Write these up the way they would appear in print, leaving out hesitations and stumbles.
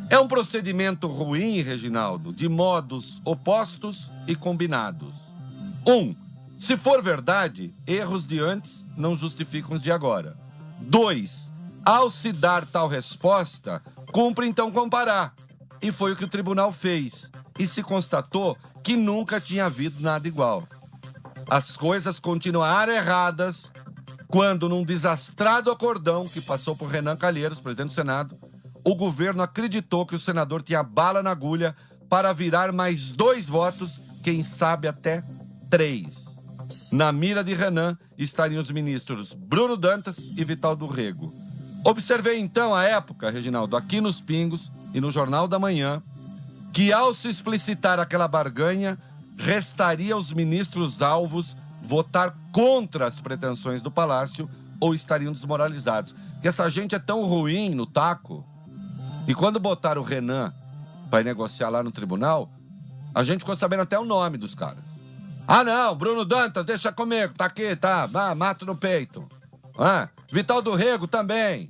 É um procedimento ruim, Reginaldo, de modos opostos e combinados. 1. Se for verdade, erros de antes não justificam os de agora. 2. Ao se dar tal resposta, cumpre então comparar. E foi o que o tribunal fez. E se constatou que nunca tinha havido nada igual. As coisas continuaram erradas quando, num desastrado acordão que passou por Renan Calheiros, presidente do Senado, o governo acreditou que o senador tinha bala na agulha para virar mais 2 votos, quem sabe até 3. Na mira de Renan estariam os ministros Bruno Dantas e Vital do Rego. Observei então, à época, Reginaldo, aqui nos Pingos e no Jornal da Manhã, que ao se explicitar aquela barganha, restaria aos ministros alvos votar contra as pretensões do Palácio ou estariam desmoralizados. Que essa gente é tão ruim no taco, e quando botaram o Renan para negociar lá no tribunal, a gente ficou sabendo até o nome dos caras. Ah, não, Bruno Dantas, deixa comigo, tá aqui, tá, mato no peito. Vital do Rego também.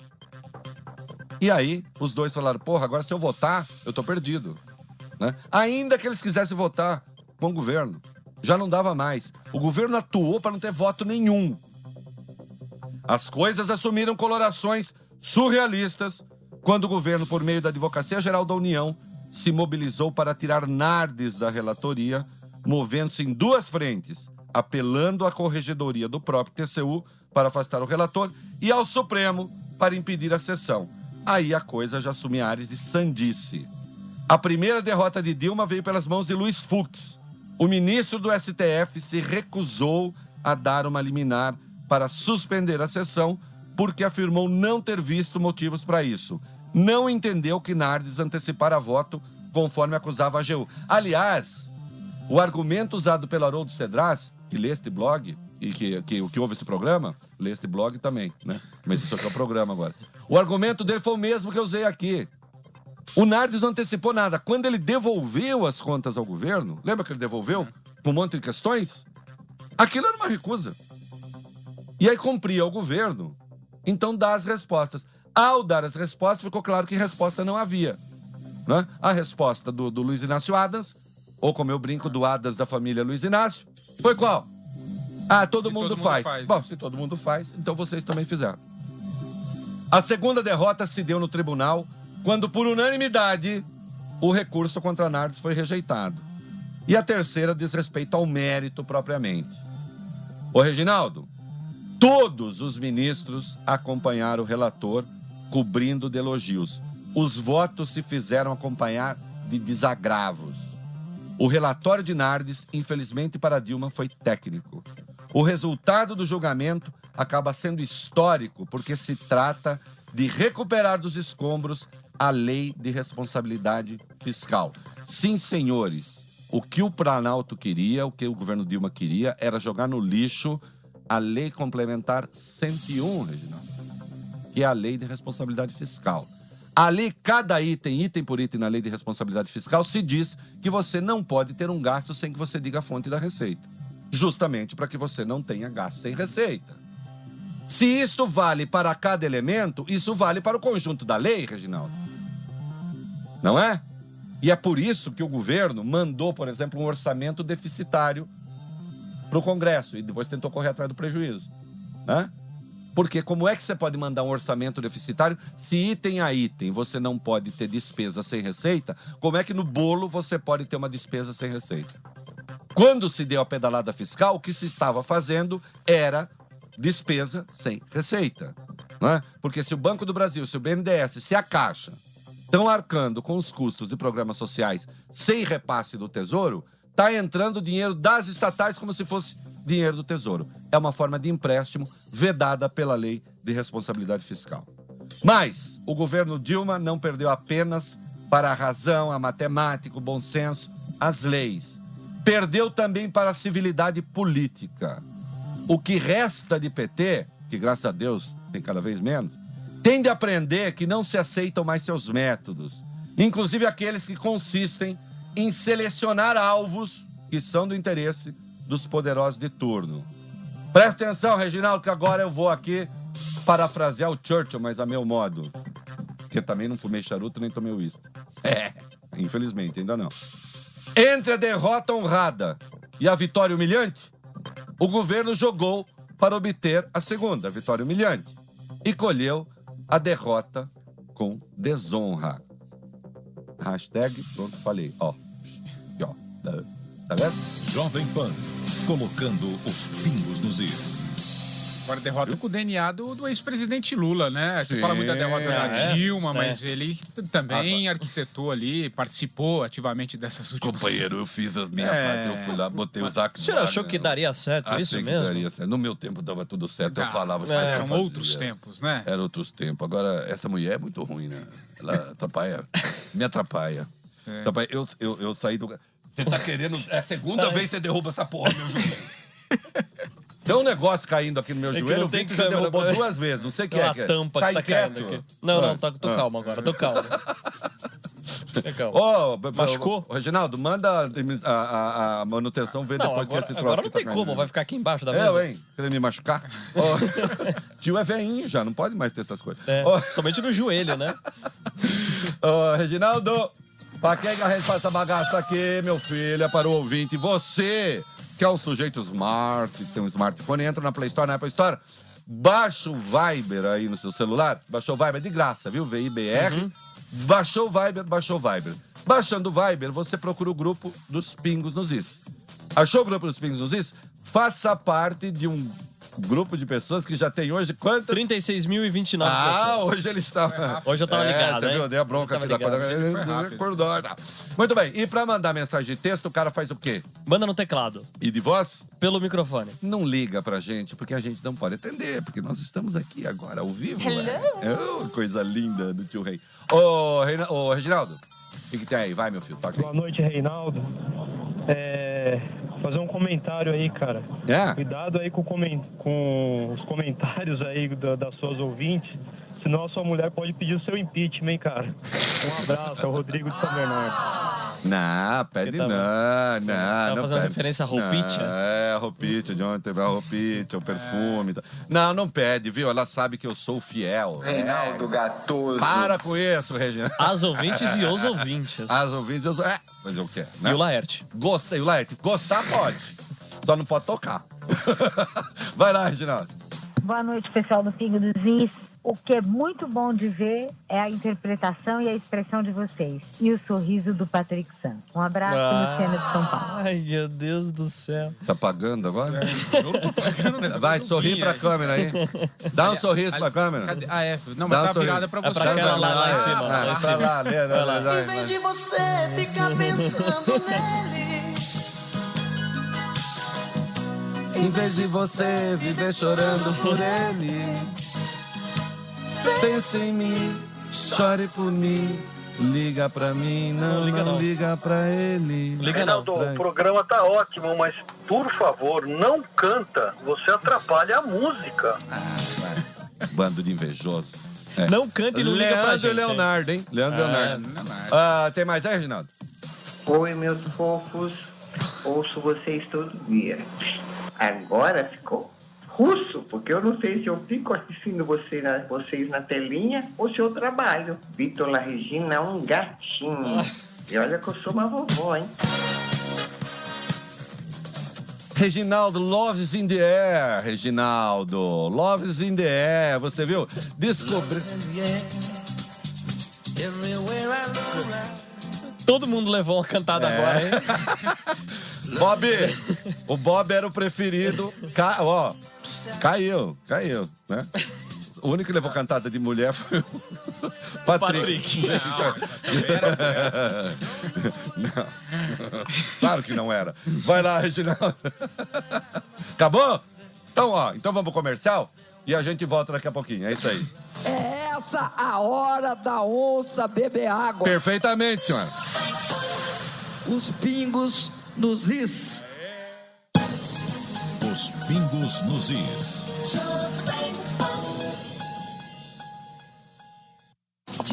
E aí, os dois falaram, porra, agora se eu votar, eu tô perdido. Né? Ainda que eles quisessem votar com o governo, já não dava mais. O governo atuou para não ter voto nenhum. As coisas assumiram colorações surrealistas quando o governo, por meio da Advocacia Geral da União, se mobilizou para tirar Nardes da relatoria, movendo-se em 2 frentes, apelando à corregedoria do próprio TCU para afastar o relator e ao Supremo para impedir a sessão. Aí a coisa já assumia ares de sandice. A primeira derrota de Dilma veio pelas mãos de Luiz Fux. O ministro do STF se recusou a dar uma liminar para suspender a sessão porque afirmou não ter visto motivos para isso. Não entendeu que Nardes antecipara voto conforme acusava a AGU. Aliás, o argumento usado pelo Haroldo Cedras, que lê este blog, e que ouve esse programa, lê este blog também, né? Mas isso aqui é o programa agora. O argumento dele foi o mesmo que eu usei aqui. O Nardes não antecipou nada. Quando ele devolveu as contas ao governo, lembra que ele devolveu com um monte de questões? Aquilo era uma recusa. E aí cumpria ao governo, então dá as respostas. Ao dar as respostas, ficou claro que resposta não havia. Né? A resposta do Luiz Inácio Adams, ou como eu brinco, do Adams da família Luiz Inácio, foi qual? Todo mundo faz. Bom, se todo mundo faz, então vocês também fizeram. A segunda derrota se deu no tribunal, quando, por unanimidade, o recurso contra Nardes foi rejeitado. E a terceira diz respeito ao mérito propriamente. Ô, Reginaldo, todos os ministros acompanharam o relator, cobrindo de elogios. Os votos se fizeram acompanhar de desagravos. O relatório de Nardes, infelizmente para Dilma, foi técnico. O resultado do julgamento acaba sendo histórico, porque se trata de recuperar dos escombros a lei de responsabilidade fiscal. Sim, senhores, o que o Planalto queria, o que o governo Dilma queria, era jogar no lixo a lei complementar 101, Reginaldo, que é a lei de responsabilidade fiscal. Ali, cada item por item na lei de responsabilidade fiscal, se diz que você não pode ter um gasto sem que você diga a fonte da receita. Justamente para que você não tenha gasto sem receita. Se isto vale para cada elemento, isso vale para o conjunto da lei, Reginaldo. Não é? E é por isso que o governo mandou, por exemplo, um orçamento deficitário para o Congresso e depois tentou correr atrás do prejuízo. Né? Porque como é que você pode mandar um orçamento deficitário se item a item você não pode ter despesa sem receita? Como é que no bolo você pode ter uma despesa sem receita? Quando se deu a pedalada fiscal, o que se estava fazendo era despesa sem receita. Né? Porque se o Banco do Brasil, se o BNDES, se a Caixa estão arcando com os custos de programas sociais sem repasse do Tesouro, está entrando dinheiro das estatais como se fosse dinheiro do Tesouro. É uma forma de empréstimo vedada pela lei de responsabilidade fiscal. Mas o governo Dilma não perdeu apenas para a razão, a matemática, o bom senso, as leis. Perdeu também para a civilidade política. O que resta de PT, que graças a Deus tem cada vez menos, tem de aprender que não se aceitam mais seus métodos, inclusive aqueles que consistem em selecionar alvos que são do interesse dos poderosos de turno. Presta atenção, Reginaldo, que agora eu vou aqui parafrasear o Churchill, mas a meu modo. Porque também não fumei charuto nem tomei uísque. Infelizmente, ainda não. Entre a derrota honrada e a vitória humilhante, o governo jogou para obter a segunda, a vitória humilhante, e colheu a derrota com desonra. Hashtag, pronto, falei. Ó. Tá vendo? Jovem Pan, colocando os pingos nos is. Agora, derrota com o DNA do ex-presidente Lula, né? Você fala muito da derrota da Dilma, mas ele também arquitetou ali, participou ativamente dessas últimas... Companheiro, eu fiz a minha parte, eu fui lá, botei os actos. O senhor achou que daria certo isso mesmo? Que daria certo. No meu tempo dava tudo certo, eu falava... Eram outros tempos, né? Eram outros tempos. Agora, essa mulher é muito ruim, né? Ela atrapalha, me atrapalha. Eu saí do... Você tá querendo... É a segunda vez que você derruba essa porra, meu joelho. Tem um negócio caindo aqui no meu joelho, eu vi que você derrubou 2 vezes, não sei o que é. A tampa que tá caindo aqui. Não, tô calmo agora, tô calmo. Machucou? Reginaldo, manda a manutenção ver depois que esse troço agora não tá tem como, caindo. vai ficar aqui embaixo da mesa. Hein? Querendo me machucar? Tio é velhinho já, não pode mais ter essas coisas. Somente no joelho, né? Reginaldo, pra quem que a gente faz essa bagaça aqui, meu filho, é para o ouvinte. Você, que é um sujeito smart, tem um smartphone, entra na Play Store, na Apple Store, baixa o Viber aí no seu celular. Baixou o Viber de graça, viu? VIBR. Baixou o Viber. Baixando o Viber, você procura o grupo dos Pingos nos Is. Achou o grupo dos Pingos nos Is? Faça parte de um grupo de pessoas que já tem hoje quantas? 36.029 pessoas. Hoje ele está... Hoje eu tava ligado, você viu? Dei a bronca aqui da coisa. Acordou. Muito bem. E pra mandar mensagem de texto, o cara faz o quê? Manda no teclado. E de voz? Pelo microfone. Não liga pra gente, porque a gente não pode atender, porque nós estamos aqui agora ao vivo. Hello! Coisa linda do tio Rei. Ô, Reginaldo, o que tem aí? Vai, meu filho, toca aí. Boa noite, Reinaldo. Fazer um comentário aí, cara. Cuidado aí com os comentários aí das suas ouvintes, senão a sua mulher pode pedir o seu impeachment, hein, cara. Um abraço, é o Rodrigo de São Bernardo. Não, pede não. Tá fazendo referência a roupite? A roupite, de ontem teve a roupite, o perfume. Não pede, viu? Ela sabe que eu sou fiel. Reinaldo Gatoso. Para com isso, Regina. As ouvintes e os ouvintes. As ouvintes e os... mas eu quero, né? E o Laerte. Gostei, o Laerte. Gostar pode. Só não pode tocar. Vai lá, Reginaldo. Boa noite, pessoal do Pingo dos Is. O que é muito bom de ver é a interpretação e a expressão de vocês. E o sorriso do Patrick Santos. Um abraço, Luciana de São Paulo. Ai, meu Deus do céu. Tá pagando agora? Vai, sorri pra câmera aí. Dá um sorriso pra câmera. Não, mas tá virada pra você. É pra aquela lá em cima. Vai lá, lê. Em vez de você ficar pensando nele, em vez de você viver chorando por ele, pense em mim, chore por mim, liga pra mim, não liga pra ele. Reinaldo, o programa tá ótimo, mas por favor, não canta, você atrapalha a música. Bando de invejoso. Não canta e não liga pra gente. Leonardo, hein? Leandro Leonardo. Tem mais aí, Reginaldo? Oi, meus fofos. Ouço vocês todo dia. Agora ficou russo, porque eu não sei se eu fico assistindo vocês na telinha ou se eu trabalho. Vitor La Regina é um gatinho. E olha que eu sou uma vovó, hein? Reginaldo, Love is in the air, Reginaldo. Love is in the air, você viu? Descobri... Todo mundo levou uma cantada agora, hein? Bob, o Bob era o preferido. Caiu, né? O único que levou cantada de mulher foi o Patrick. Não. Claro que não era. Vai lá, Reginaldo. Acabou? Então vamos pro comercial e a gente volta daqui a pouquinho. É isso aí. é essa a hora da onça beber água. Perfeitamente, senhora. Os pingos nos is. Os pingos nos is.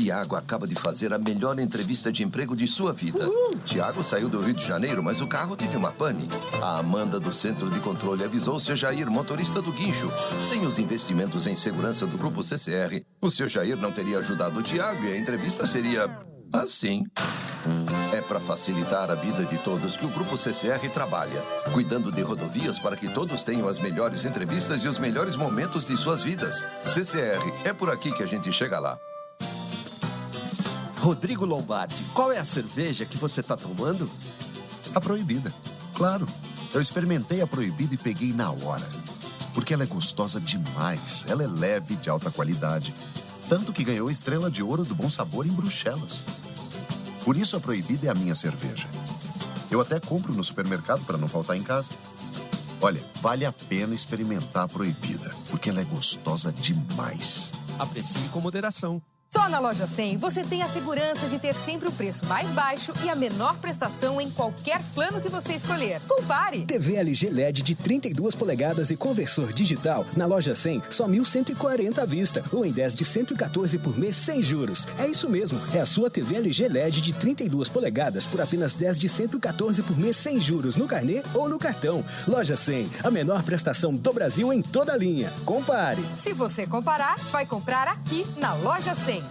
Tiago acaba de fazer a melhor entrevista de emprego de sua vida. Tiago saiu do Rio de Janeiro, mas o carro teve uma pane. A Amanda do Centro de Controle avisou o seu Jair, motorista do guincho. Sem os investimentos em segurança do Grupo CCR, o seu Jair não teria ajudado o Tiago e a entrevista seria assim. É para facilitar a vida de todos que o Grupo CCR trabalha, cuidando de rodovias para que todos tenham as melhores entrevistas e os melhores momentos de suas vidas. CCR, é por aqui que a gente chega lá. Rodrigo Lombardi, qual é a cerveja que você tá tomando? A Proibida, claro. Eu experimentei a Proibida e peguei na hora. Porque ela é gostosa demais, ela é leve, de alta qualidade. Tanto que ganhou estrela de ouro do Bom Sabor em Bruxelas. Por isso a Proibida é a minha cerveja. Eu até compro no supermercado para não faltar em casa. Olha, vale a pena experimentar a Proibida, porque ela é gostosa demais. Aprecie com moderação. Só na Loja 100 você tem a segurança de ter sempre o preço mais baixo e a menor prestação em qualquer plano que você escolher. Compare! TV LG LED de 32 polegadas e conversor digital. Na Loja 100, só 1.140 à vista. Ou em 10 de 114 por mês sem juros. É isso mesmo, é a sua TV LG LED de 32 polegadas por apenas 10 de 114 por mês sem juros no carnê ou no cartão. Loja 100, a menor prestação do Brasil em toda a linha. Compare! Se você comparar, vai comprar aqui na Loja 100.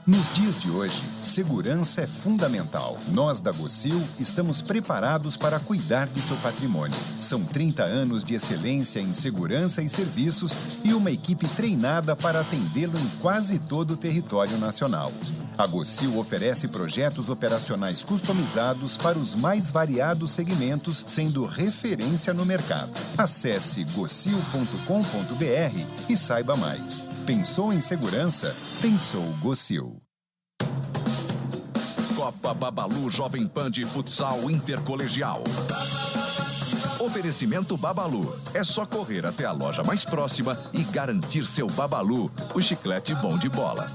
Nos dias de hoje, segurança é fundamental. Nós da Gocil estamos preparados para cuidar de seu patrimônio. São 30 anos de excelência em segurança e serviços e uma equipe treinada para atendê-lo em quase todo o território nacional. A Gocil oferece projetos operacionais customizados para os mais variados segmentos, sendo referência no mercado. Acesse gocil.com.br e saiba mais. Pensou em segurança? Pensou Gocil. Copa Babalu Jovem Pan de Futsal Intercolegial. Oferecimento Babalu. É só correr até a loja mais próxima e garantir seu Babalu, o chiclete bom de bola.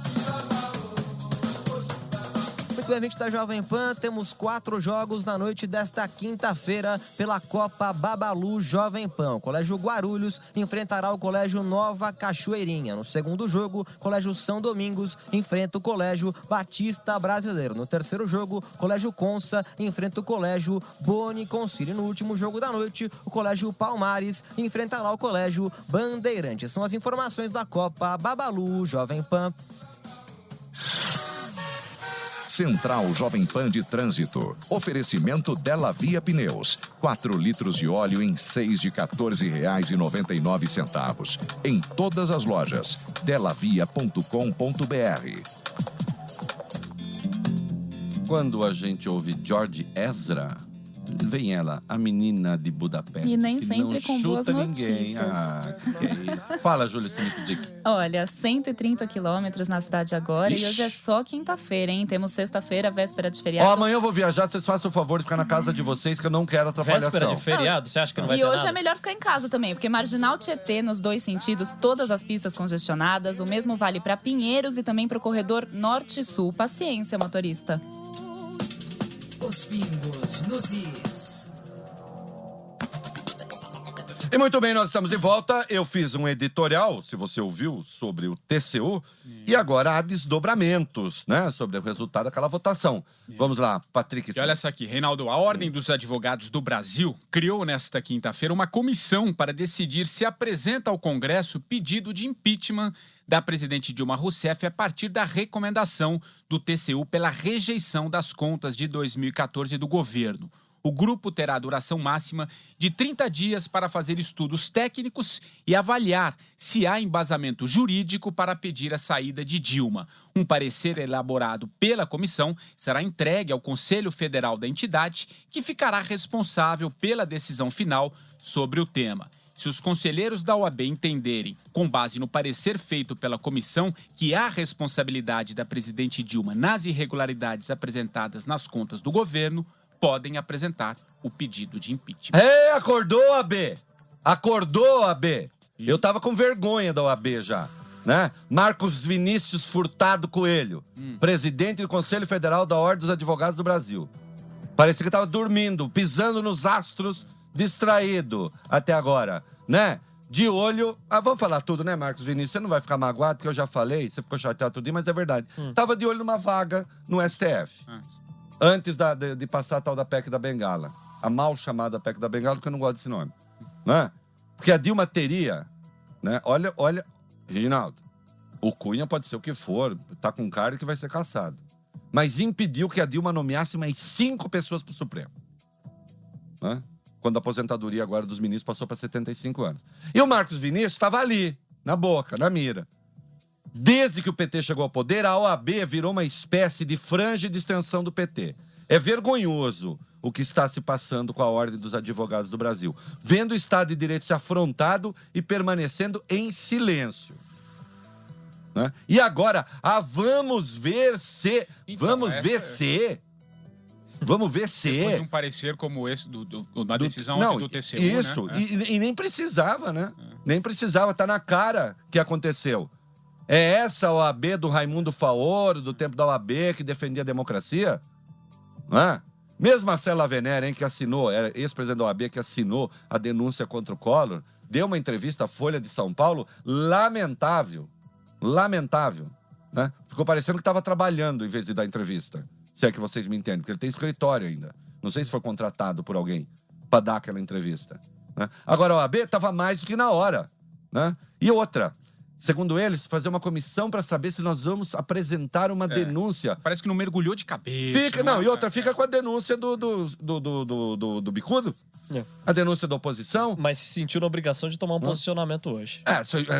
Muito bem, amigos da Jovem Pan, temos 4 jogos na noite desta quinta-feira pela Copa Babalu Jovem Pan. O Colégio Guarulhos enfrentará o Colégio Nova Cachoeirinha. No segundo jogo, o Colégio São Domingos enfrenta o Colégio Batista Brasileiro. No terceiro jogo, o Colégio Consa enfrenta o Colégio Boni Concílio. No último jogo da noite, o Colégio Palmares enfrentará o Colégio Bandeirantes. São as informações da Copa Babalu Jovem Pan. Central Jovem Pan de Trânsito. Oferecimento Della Via Pneus. 4 litros de óleo em 6 de R$ 14,99. Em todas as lojas. delavia.com.br. Quando a gente ouve George Ezra, vem ela, a menina de Budapeste. E nem que sempre não com boas chuta ninguém. notícias. Que é isso. Fala, Júlia Sinick. Olha, 130 quilômetros na cidade agora. Ixi. E hoje é só quinta-feira, hein? Temos sexta-feira, véspera de feriado. Ó, amanhã eu vou viajar, vocês façam o favor de ficar na casa de vocês, que eu não quero atrapalhação. Véspera de feriado? Você acha que não vai E ter hoje nada? é melhor ficar em casa também, porque Marginal Tietê, nos 2 sentidos, todas as pistas congestionadas. O mesmo vale para Pinheiros e também para o corredor norte-sul. Paciência, motorista. Os pingos nos is. E muito bem, nós estamos de volta. Eu fiz um editorial, se você ouviu, sobre o TCU. E agora há desdobramentos, né? Sobre o resultado daquela votação. Vamos lá, Patrick. E olha essa aqui, Reinaldo. A Ordem dos Advogados do Brasil criou nesta quinta-feira uma comissão para decidir se apresenta ao Congresso pedido de impeachment da presidente Dilma Rousseff a partir da recomendação do TCU pela rejeição das contas de 2014 do governo. O grupo terá duração máxima de 30 dias para fazer estudos técnicos e avaliar se há embasamento jurídico para pedir a saída de Dilma. Um parecer elaborado pela comissão será entregue ao Conselho Federal da entidade, que ficará responsável pela decisão final sobre o tema. Se os conselheiros da OAB entenderem, com base no parecer feito pela comissão, que há responsabilidade da presidente Dilma nas irregularidades apresentadas nas contas do governo, podem apresentar o pedido de impeachment. Acordou, AB! Acordou, AB! Eu tava com vergonha da OAB já, né? Marcos Vinícius Furtado Coelho, presidente do Conselho Federal da Ordem dos Advogados do Brasil. Parecia que tava dormindo, pisando nos astros, distraído até agora, né? de olho... vamos falar tudo, né, Marcos Vinícius? Você não vai ficar magoado, porque eu já falei, você ficou chateado tudo, mas é verdade. Tava de olho numa vaga no STF. Antes de passar a tal da PEC da Bengala. A mal chamada PEC da Bengala, porque eu não gosto desse nome. Né? Porque a Dilma teria... Né? Olha, Reginaldo, o Cunha pode ser o que for, tá com cara que vai ser caçado. Mas impediu que a Dilma nomeasse mais 5 pessoas pro Supremo. Né? Quando a aposentadoria agora dos ministros passou para 75 anos. E o Marcos Vinícius estava ali, na boca, na mira. Desde que o PT chegou ao poder, a OAB virou uma espécie de franja de extensão do PT. É vergonhoso o que está se passando com a Ordem dos Advogados do Brasil. Vendo o Estado de Direito se afrontado e permanecendo em silêncio. Né? E agora, vamos ver se... Então, vamos ver se... Depois de um parecer como esse, na decisão do TCU, isso, né? E nem precisava, né? Nem precisava, tá na cara que aconteceu. É essa a OAB do Raimundo Faoro, do tempo da OAB, que defendia a democracia? Né? Mesmo Marcelo Avenere, hein, que assinou, era ex-presidente da OAB, que assinou a denúncia contra o Collor, deu uma entrevista à Folha de São Paulo lamentável. Né? Ficou parecendo que estava trabalhando em vez de dar entrevista. Se é que vocês me entendem, porque ele tem escritório ainda. Não sei se foi contratado por alguém para dar aquela entrevista. Né? Agora, a OAB estava mais do que na hora. Né? E outra, segundo eles, fazer uma comissão para saber se nós vamos apresentar uma denúncia. Parece que não mergulhou de cabeça. Fica com a denúncia do bicudo. A denúncia da oposição. Mas se sentiu na obrigação de tomar um posicionamento hoje.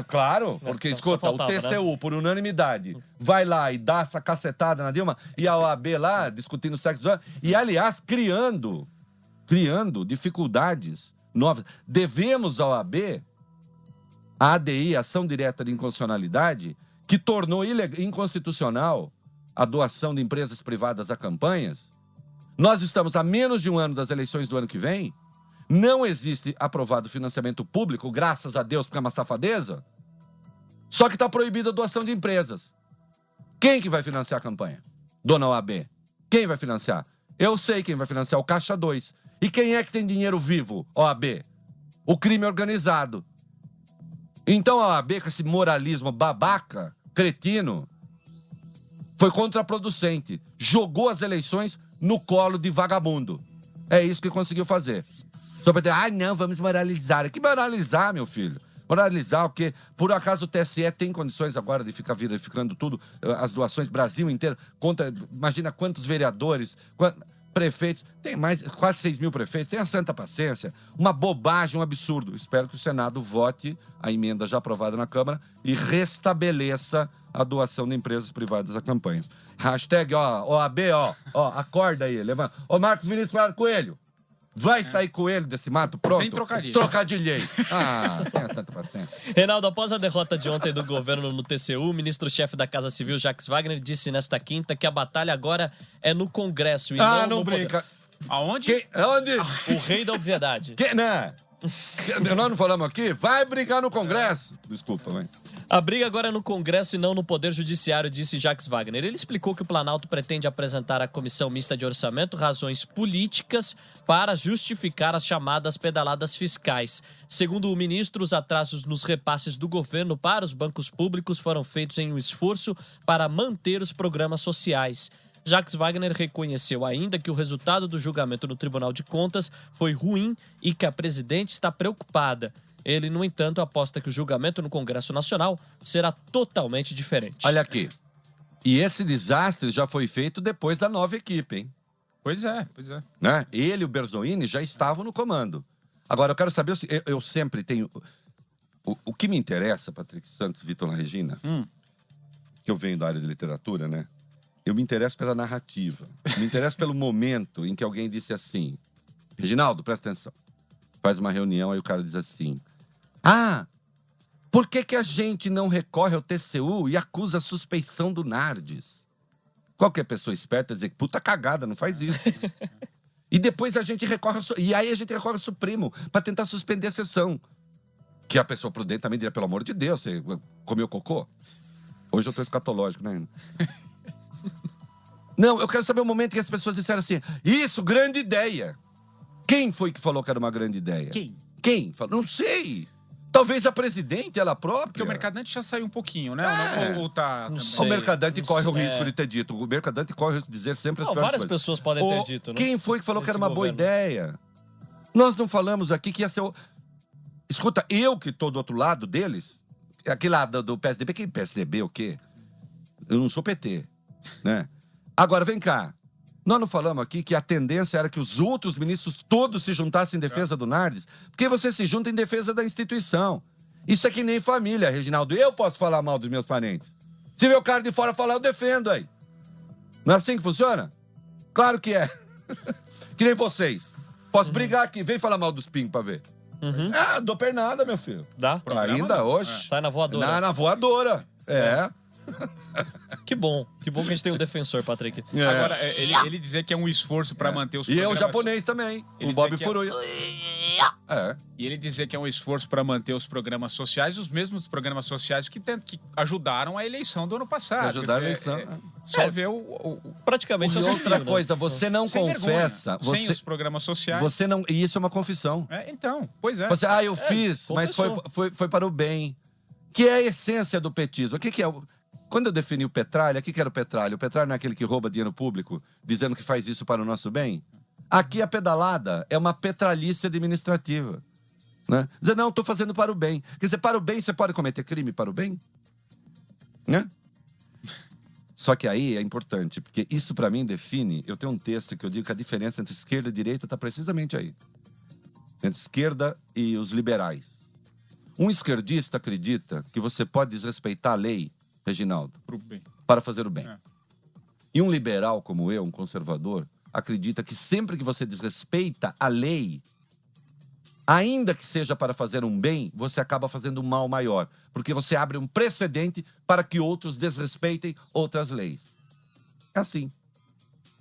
Claro, porque, escuta, o TCU, por unanimidade, vai lá e dá essa cacetada na Dilma, e a OAB lá, discutindo sexo, e, aliás, criando dificuldades novas. Devemos à OAB, a ADI, Ação Direta de Inconstitucionalidade, que tornou inconstitucional a doação de empresas privadas a campanhas. Nós estamos a menos de um ano das eleições do ano que vem. Não existe aprovado financiamento público, graças a Deus, porque é uma safadeza. Só que está proibida a doação de empresas. Quem que vai financiar a campanha? Dona OAB. Quem vai financiar? Eu sei quem vai financiar, o Caixa 2. E quem é que tem dinheiro vivo, OAB? O crime organizado. Então a OAB, com esse moralismo babaca, cretino, foi contraproducente. Jogou as eleições no colo de vagabundo. É isso que conseguiu fazer. Só pra dizer, não, vamos moralizar. Que moralizar, meu filho? Moralizar o quê? Por acaso o TSE tem condições agora de ficar verificando tudo, as doações, Brasil inteiro, imagina quantos vereadores, prefeitos, tem mais, quase 6 mil prefeitos, tem a santa paciência, uma bobagem, um absurdo. Espero que o Senado vote a emenda já aprovada na Câmara e restabeleça a doação de empresas privadas a campanhas. Hashtag, OAB, acorda aí, levanta. Marcos Vinícius Coelho, vai sair coelho desse mato? Pronto. Sem trocadilho. Trocadilhei. Tem a santa paciência. Reinaldo, após a derrota de ontem do governo no TCU, o ministro-chefe da Casa Civil, Jacques Wagner, disse nesta quinta que a batalha agora é no Congresso e não brinca. Aonde? Onde? O rei da obviedade. Nós não falamos aqui? Vai brigar no Congresso. Desculpa, mãe. A briga agora é no Congresso e não no Poder Judiciário, disse Jacques Wagner. Ele explicou que o Planalto pretende apresentar à Comissão Mista de Orçamento razões políticas para justificar as chamadas pedaladas fiscais. Segundo o ministro, os atrasos nos repasses do governo para os bancos públicos foram feitos em um esforço para manter os programas sociais. Jacques Wagner reconheceu ainda que o resultado do julgamento no Tribunal de Contas foi ruim e que a presidente está preocupada. Ele, no entanto, aposta que o julgamento no Congresso Nacional será totalmente diferente. Olha aqui. E esse desastre já foi feito depois da nova equipe, hein? Pois é. Né? Ele e o Berzolini já estavam no comando. Agora, eu quero saber, eu sempre tenho... O que me interessa, Patrick Santos, Vitor La Regina, que eu venho da área de literatura, né? Eu me interesso pela narrativa. Me interesso pelo momento em que alguém disse assim, Reginaldo, presta atenção. Faz uma reunião, aí o cara diz assim, por que a gente não recorre ao TCU e acusa a suspeição do Nardes? Qualquer pessoa esperta dizer, puta cagada, não faz isso. E depois a gente recorre ao Supremo para tentar suspender a sessão. Que a pessoa prudente também diria, pelo amor de Deus, você comeu cocô? Hoje eu tô escatológico, né? Não, eu quero saber o momento que as pessoas disseram assim, isso, grande ideia. Quem foi que falou que era uma grande ideia? Quem falou? Não sei. Talvez a presidente, ela própria. Porque o Mercadante já saiu um pouquinho, né? Ou tá... O Mercadante corre o risco de ter dito. O Mercadante corre o risco de dizer sempre as piores várias coisas. pessoas podem ter dito, né? Quem foi que falou que era uma boa governo. ideia? Nós não falamos aqui que ia ser... Escuta, eu que tô do outro lado deles, aquele lado do PSDB, que PSDB o quê? Eu não sou PT, né? Agora, vem cá. Nós não falamos aqui que a tendência era que os outros ministros todos se juntassem em defesa do Nardes, porque você se junta em defesa da instituição. Isso é que nem família, Reginaldo. Eu posso falar mal dos meus parentes. Se ver o cara de fora falar, eu defendo aí. Não é assim que funciona? Claro que é. Que nem vocês. Posso brigar aqui, vem falar mal dos pingos pra ver. Dou pernada, meu filho. Dá? Ainda hoje. Sai na voadora. Na voadora. Que bom que a gente tem um defensor, Patrick. Agora, ele dizer que é um esforço para manter os programas... E é o japonês também, o Bob Furuya. E ele dizer que é um esforço para manter os programas sociais, os mesmos programas sociais que ajudaram a eleição do ano passado. Ajudaram a eleição. Só ver praticamente E outra coisa, você não sem confessa... vergonha, sem os programas sociais. Você não... E isso é uma confissão. Então, pois é. Você, eu fiz, mas foi para o bem. Que é a essência do petismo. O que é o... Quando eu defini o Petralha, o que era o Petralha? O Petralha não é aquele que rouba dinheiro público, dizendo que faz isso para o nosso bem? Aqui a pedalada é uma petralice administrativa. Né? Dizer, não, estou fazendo para o bem. Quer dizer, para o bem, você pode cometer crime para o bem? Né? Só que aí é importante, porque isso para mim define... Eu tenho um texto que eu digo que a diferença entre esquerda e direita está precisamente aí. Entre esquerda e os liberais. Um esquerdista acredita que você pode desrespeitar a lei, Reginaldo, para fazer o bem. E um liberal como eu, um conservador, acredita que sempre que você desrespeita a lei, ainda que seja para fazer um bem, você acaba fazendo um mal maior. Porque você abre um precedente para que outros desrespeitem outras leis. É assim.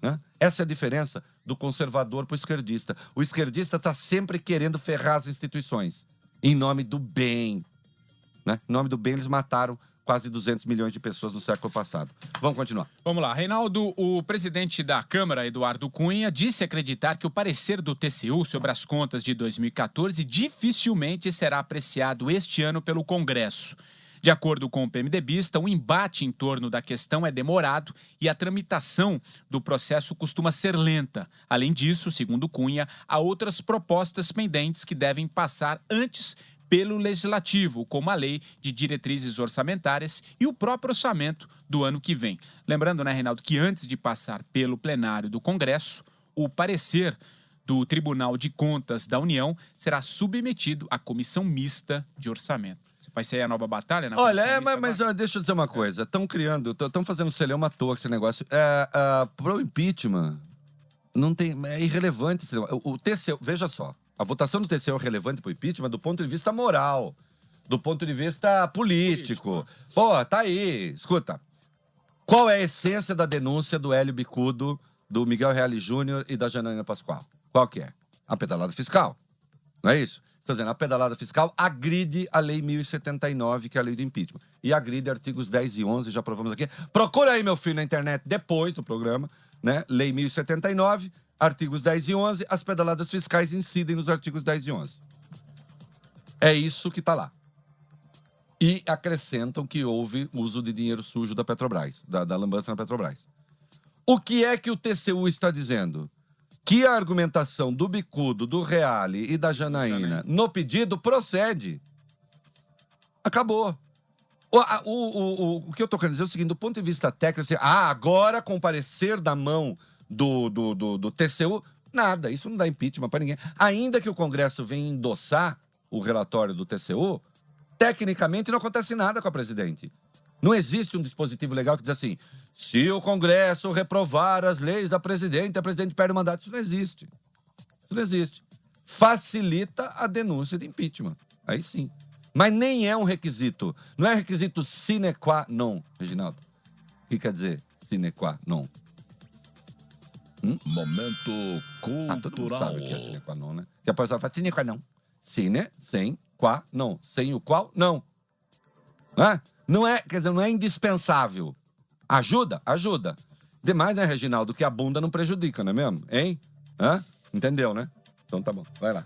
Né? Essa é a diferença do conservador para o esquerdista. O esquerdista está sempre querendo ferrar as instituições. Em nome do bem. Né? Em nome do bem, eles mataram quase 200 milhões de pessoas no século passado. Vamos continuar. Vamos lá. Reinaldo, o presidente da Câmara, Eduardo Cunha, disse acreditar que o parecer do TCU sobre as contas de 2014 dificilmente será apreciado este ano pelo Congresso. De acordo com o PMDBista, o embate em torno da questão é demorado e a tramitação do processo costuma ser lenta. Além disso, segundo Cunha, há outras propostas pendentes que devem passar antes pelo Legislativo, como a Lei de Diretrizes Orçamentárias e o próprio orçamento do ano que vem. Lembrando, né, Reinaldo, que antes de passar pelo plenário do Congresso, o parecer do Tribunal de Contas da União será submetido à Comissão Mista de Orçamento. Vai ser a nova batalha na Comissão Mista? Mas deixa eu dizer uma coisa. Estão fazendo celeuma à toa com esse negócio. Pro impeachment, não tem, é irrelevante esse negócio. O TCU, veja só. A votação do TCU é relevante para o impeachment do ponto de vista moral, do ponto de vista político. Pô, tá aí. Escuta, qual é a essência da denúncia do Hélio Bicudo, do Miguel Reale Júnior e da Janaína Pascoal? Qual que é? A pedalada fiscal. Não é isso? Estou dizendo, a pedalada fiscal agride a Lei 1079, que é a lei do impeachment. E agride artigos 10 e 11, já provamos aqui. Procura aí, meu filho, na internet, depois do programa, né? Lei 1079... Artigos 10 e 11, as pedaladas fiscais incidem nos artigos 10 e 11. É isso que está lá. E acrescentam que houve uso de dinheiro sujo da Petrobras, da lambança na Petrobras. O que é que o TCU está dizendo? Que a argumentação do Bicudo, do Reale e da Janaína no pedido procede. Acabou. O que eu estou querendo dizer é o seguinte, do ponto de vista técnico, assim, agora com o parecer da mão do TCU, nada, isso não dá impeachment para ninguém. Ainda que o Congresso venha endossar o relatório do TCU, tecnicamente não acontece nada com a presidente. Não existe um dispositivo legal que diz assim, se o Congresso reprovar as leis da presidente, a presidente perde o mandato. Isso não existe. Isso não existe. Facilita a denúncia de impeachment. Aí sim. Mas nem é um requisito. Não é requisito sine qua non, Reginaldo. O que quer dizer sine qua non? Momento cultural. Todo mundo sabe o que é sine qua non, né? Que a pessoa fala sine qua non. Sine, sem, qua, non. Sem o qual, não. Não é, quer dizer, não é indispensável. Ajuda? Ajuda. Demais, né, Reginaldo? Que a bunda não prejudica, não é mesmo? Hein? Entendeu, né? Então tá bom, vai lá.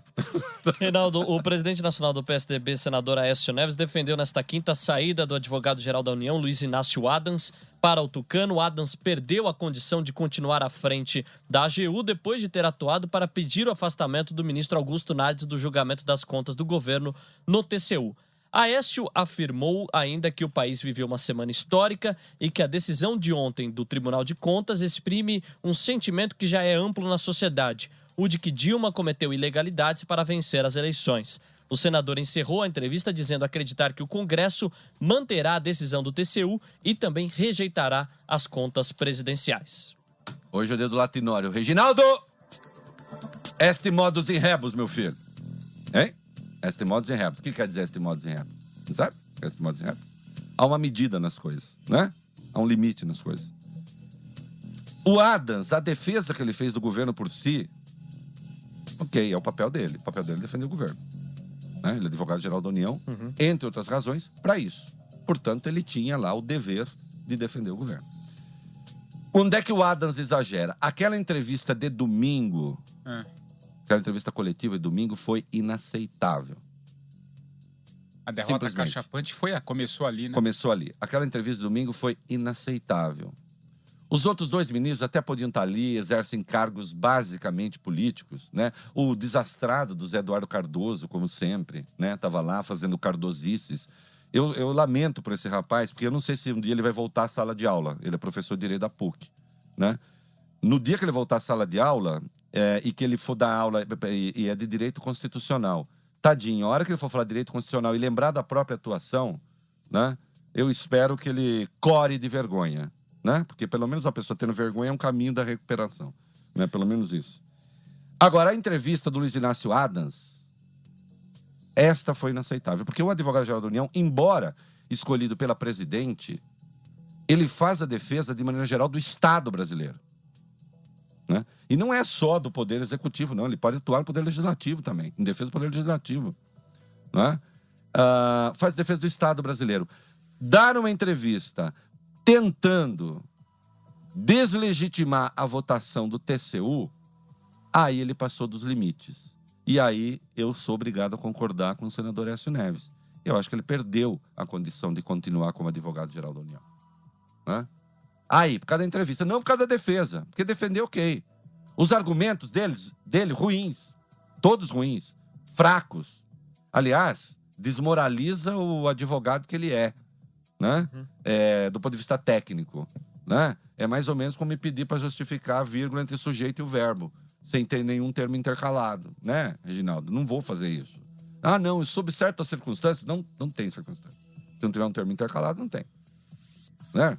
Reinaldo, o presidente nacional do PSDB, senador Aécio Neves, defendeu nesta quinta a saída do advogado-geral da União, Luiz Inácio Adams, para o Tucano. Adams perdeu a condição de continuar à frente da AGU depois de ter atuado para pedir o afastamento do ministro Augusto Nardes do julgamento das contas do governo no TCU. Aécio afirmou ainda que o país viveu uma semana histórica e que a decisão de ontem do Tribunal de Contas exprime um sentimento que já é amplo na sociedade, o de que Dilma cometeu ilegalidades para vencer as eleições. O senador encerrou a entrevista dizendo acreditar que o Congresso manterá a decisão do TCU e também rejeitará as contas presidenciais. Hoje é o dedo latinório. Reginaldo! Este modus in rebus, meu filho. Hein? Este modus in rebus. O que quer dizer este modus in rebus? Você sabe? Este modus in rebus? Há uma medida nas coisas, né? Há um limite nas coisas. O Adams, a defesa que ele fez do governo por si, ok, é o papel dele. O papel dele é defender o governo. Né? Ele é advogado-geral da União, entre outras razões, para isso. Portanto, ele tinha lá o dever de defender o governo. Onde é que o Adams exagera? Aquela entrevista de domingo, aquela entrevista coletiva de domingo foi inaceitável. A derrota cachapante começou ali, né? Começou ali. Aquela entrevista de domingo foi inaceitável. Os outros dois ministros até podiam estar ali, exercem cargos basicamente políticos, né? O desastrado do Zé Eduardo Cardoso, como sempre, né? Estava lá fazendo cardosices. Eu lamento por esse rapaz, porque eu não sei se um dia ele vai voltar à sala de aula. Ele é professor de direito da PUC, né? No dia que ele voltar à sala de aula, e que ele for dar aula, e é de direito constitucional, tadinho, a hora que ele for falar de direito constitucional e lembrar da própria atuação, né? Eu espero que ele core de vergonha. Né? Porque pelo menos a pessoa tendo vergonha é um caminho da recuperação. Né? Pelo menos isso. Agora, a entrevista do Luiz Inácio Adams, esta foi inaceitável. Porque o advogado-geral da União, embora escolhido pela presidente, ele faz a defesa, de maneira geral, do Estado brasileiro. Né? E não é só do Poder Executivo, não. Ele pode atuar no Poder Legislativo também, em defesa do Poder Legislativo. Né? Faz defesa do Estado brasileiro. Dar uma entrevista tentando deslegitimar a votação do TCU, aí ele passou dos limites. E aí eu sou obrigado a concordar com o senador Aécio Neves. Eu acho que ele perdeu a condição de continuar como advogado-geral da União. Né? Aí, por causa da entrevista. Não por causa da defesa, porque defender, ok. Os argumentos dele ruins, todos ruins, fracos. Aliás, desmoraliza o advogado que ele é. Né? Do ponto de vista técnico, né? É mais ou menos como me pedir para justificar a vírgula entre o sujeito e o verbo, sem ter nenhum termo intercalado, né, Reginaldo? Não vou fazer isso. Ah, não, sob certas circunstâncias, não tem circunstância. Se não tiver um termo intercalado, não tem. Né?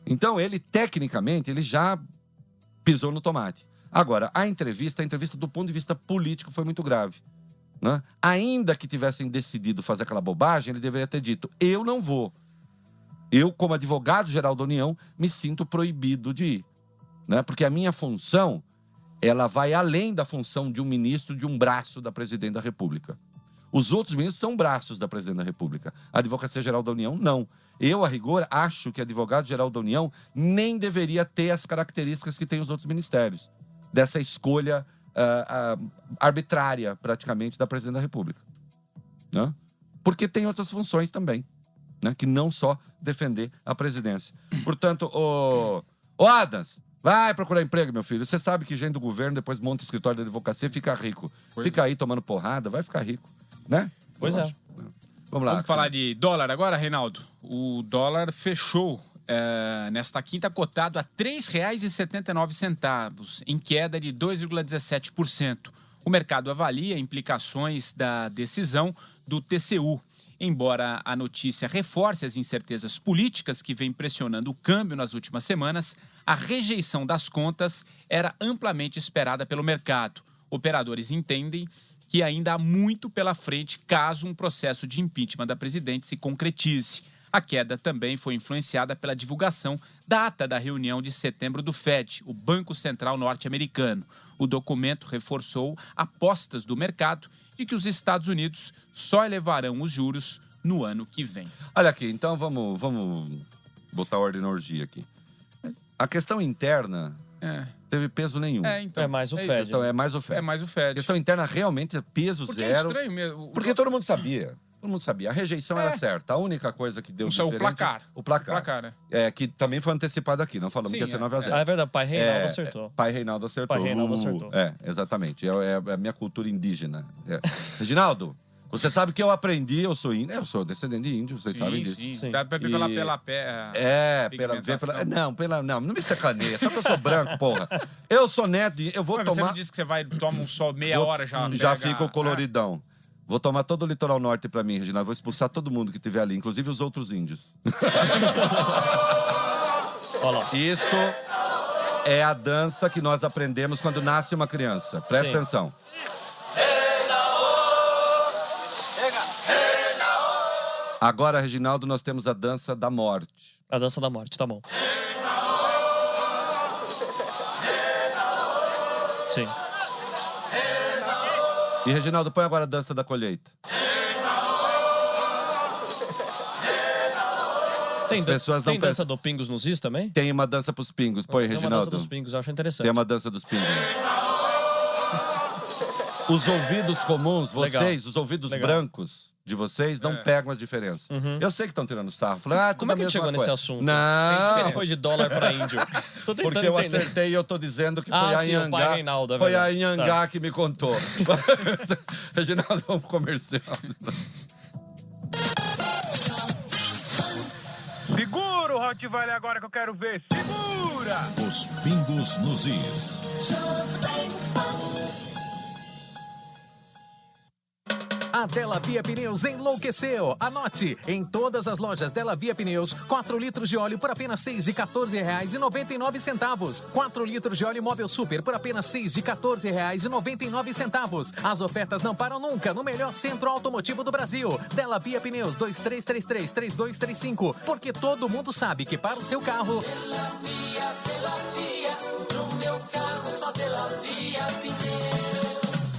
Então, ele, tecnicamente, ele já pisou no tomate. Agora, a entrevista do ponto de vista político foi muito grave. Né? Ainda que tivessem decidido fazer aquela bobagem, ele deveria ter dito, eu não vou. Eu, como advogado-geral da União, me sinto proibido de ir. Né? Porque a minha função, ela vai além da função de um ministro, de um braço da Presidente da República. Os outros ministros são braços da Presidente da República. A Advocacia-Geral da União, não. Eu, a rigor, acho que o advogado-geral da União nem deveria ter as características que tem os outros ministérios. Dessa escolha arbitrária, praticamente, da Presidente da República. Né? Porque tem outras funções também. Né, que não só defender a presidência. Portanto, o Adams, vai procurar emprego, meu filho. Você sabe que gente do governo depois monta escritório de advocacia e fica rico. Fica aí tomando porrada, vai ficar rico. Né? Pois é. Vamos lá. Vamos falar de dólar agora, Reinaldo? O dólar fechou nesta quinta cotado a R$ 3,79, em queda de 2,17%. O mercado avalia implicações da decisão do TCU. Embora a notícia reforce as incertezas políticas que vem pressionando o câmbio nas últimas semanas, a rejeição das contas era amplamente esperada pelo mercado. Operadores entendem que ainda há muito pela frente caso um processo de impeachment da presidente se concretize. A queda também foi influenciada pela divulgação da ata da reunião de setembro do FED, o Banco Central Norte-Americano. O documento reforçou apostas do mercado de que os Estados Unidos só elevarão os juros no ano que vem. Olha aqui, então vamos botar ordem na orgia aqui. A questão interna teve peso nenhum. É mais o Fed. Então, é mais o Fed. É mais o Fed. Questão interna realmente é peso Porque zero. é estranho mesmo. Porque todo mundo sabia. Todo mundo sabia. A rejeição era certa. A única coisa que deu diferente... O placar. O placar. O placar, né? Que também foi antecipado aqui. Não falamos que ia ser 9-0. É verdade. Pai Reinaldo acertou. Pai Reinaldo acertou. Pai Reinaldo acertou. Exatamente. É a minha cultura indígena. Reginaldo, você sabe que eu aprendi, eu sou índio. Eu sou descendente de índio, vocês sabem disso. Sim. Pela Não me sacaneia. Só que eu sou branco, porra. Eu sou neto, eu vou Mas tomar... Você não disse que você toma um sol meia hora já. Já fica o coloridão. Vou tomar todo o litoral norte pra mim, Reginaldo. Vou expulsar todo mundo que estiver ali, inclusive os outros índios. Olha lá. Isto é a dança que nós aprendemos quando nasce uma criança. Presta atenção. Agora, Reginaldo, nós temos a dança da morte. A dança da morte, tá bom. Sim. E, Reginaldo, põe agora a dança da colheita. Tem dança do Pingos nos Is também? Tem uma dança pros pingos. Põe, Reginaldo. Tem uma dança dos pingos, eu acho interessante. Tem uma dança dos pingos. Os ouvidos comuns, vocês, os ouvidos brancos de vocês, não pegam a diferença. Eu sei que estão tirando sarro. Falei, como é que a gente chegou nesse assunto? Não. Ele foi de dólar pra índio. Porque eu acertei e eu tô dizendo que foi a sim, Anhangá. o pai Reinaldo, foi a Anhangá que me contou. Reginaldo, vamos pro comercial. Segura o Rottweiler agora que eu quero ver. Segura! Os pingos nos is. A Della Via Pneus enlouqueceu. Anote, em todas as lojas Della Via Pneus, 4 litros de óleo por apenas R$ 6,14,99. 4 litros de óleo móvel super por apenas R$ 6,14,99. As ofertas não param nunca no melhor centro automotivo do Brasil. Della Via Pneus 2333-3235. Porque todo mundo sabe que para o seu carro... Della Via, no meu carro só Della Via Pneus.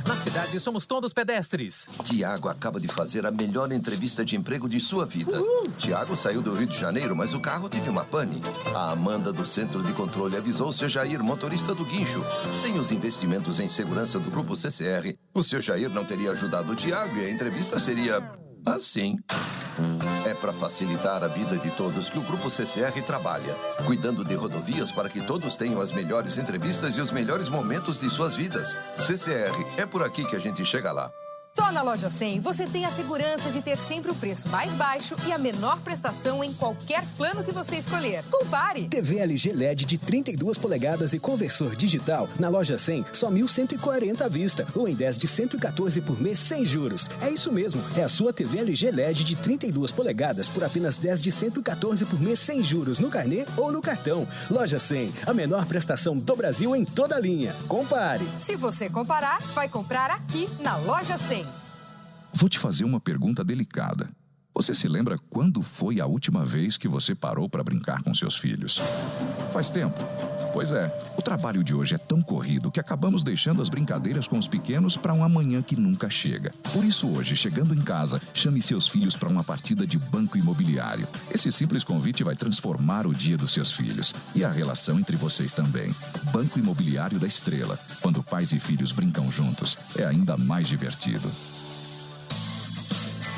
Na cidade, somos todos pedestres. Tiago acaba de fazer a melhor entrevista de emprego de sua vida. Tiago saiu do Rio de Janeiro, mas o carro teve uma pane. A Amanda do Centro de Controle avisou o seu Jair, motorista do guincho. Sem os investimentos em segurança do Grupo CCR, o seu Jair não teria ajudado o Tiago e a entrevista seria assim. É para facilitar a vida de todos que o Grupo CCR trabalha, cuidando de rodovias para que todos tenham as melhores entrevistas e os melhores momentos de suas vidas. CCR, é por aqui que a gente chega lá. Só na Loja 100 você tem a segurança de ter sempre o preço mais baixo e a menor prestação em qualquer plano que você escolher. Compare! TV LG LED de 32 polegadas e conversor digital na Loja 100, só 1.140 à vista ou em 10 de 114 por mês sem juros. É isso mesmo, é a sua TV LG LED de 32 polegadas por apenas 10 de 114 por mês sem juros no carnê ou no cartão. Loja 100, a menor prestação do Brasil em toda a linha. Compare! Se você comparar, vai comprar aqui na Loja 100. Vou te fazer uma pergunta delicada. Você se lembra quando foi a última vez que você parou para brincar com seus filhos? Faz tempo? Pois é, o trabalho de hoje é tão corrido que acabamos deixando as brincadeiras com os pequenos para um amanhã que nunca chega. Por isso hoje, chegando em casa, chame seus filhos para uma partida de Banco Imobiliário. Esse simples convite vai transformar o dia dos seus filhos e a relação entre vocês também. Banco Imobiliário da Estrela. Quando pais e filhos brincam juntos, é ainda mais divertido.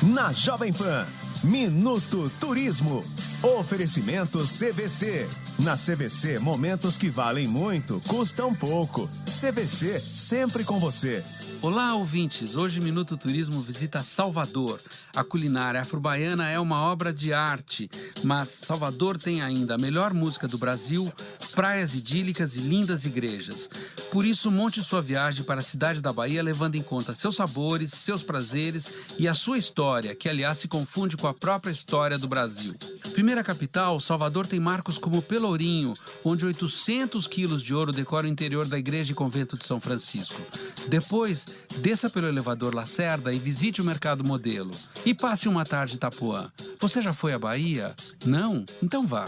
Na Jovem Pan, Minuto Turismo. Oferecimento CVC. Na CVC, momentos que valem muito, custam pouco. CVC, sempre com você. Olá, ouvintes! Hoje Minuto Turismo visita Salvador. A culinária afro-baiana é uma obra de arte, mas Salvador tem ainda a melhor música do Brasil, praias idílicas e lindas igrejas. Por isso, monte sua viagem para a cidade da Bahia levando em conta seus sabores, seus prazeres e a sua história, que aliás se confunde com a própria história do Brasil. Primeira capital, Salvador tem marcos como Pelourinho, onde 800 quilos de ouro decoram o interior da igreja e convento de São Francisco. Depois, desça pelo elevador Lacerda e visite o Mercado Modelo. E passe uma tarde em Itapuã. Você já foi à Bahia? Não? Então vá.